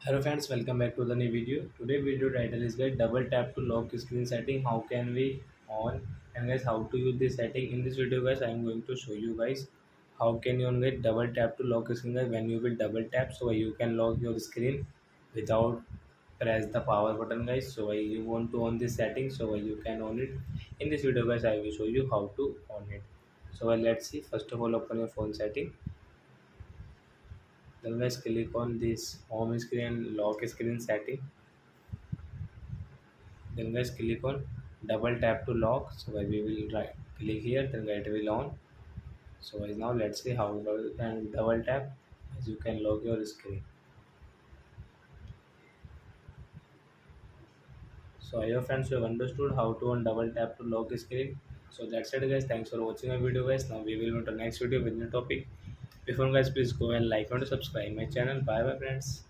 Hello friends, welcome back to the new video. Today video title is guys double tap to lock screen setting. How can we on and guys how to use this setting. In this video guys I am going to show you guys how can you on get double tap to lock screen guys when you will double tap so you can lock your screen without press the power button guys. So you want to on this setting so you can on it. In this video guys I will show you how to on it. So let's see. First of all open your phone setting. Then guys click on this home screen lock screen setting. Then guys click on double tap to lock. So guys we will right click here, then it will on. So guys now let's see how and double tap as you can lock your screen. So I hope friends you have understood how to on double tap to lock screen. So that's it guys. Thanks for watching our video guys. Now we will move to next video with new topic. Before guys please go and like and subscribe my channel. Bye bye friends.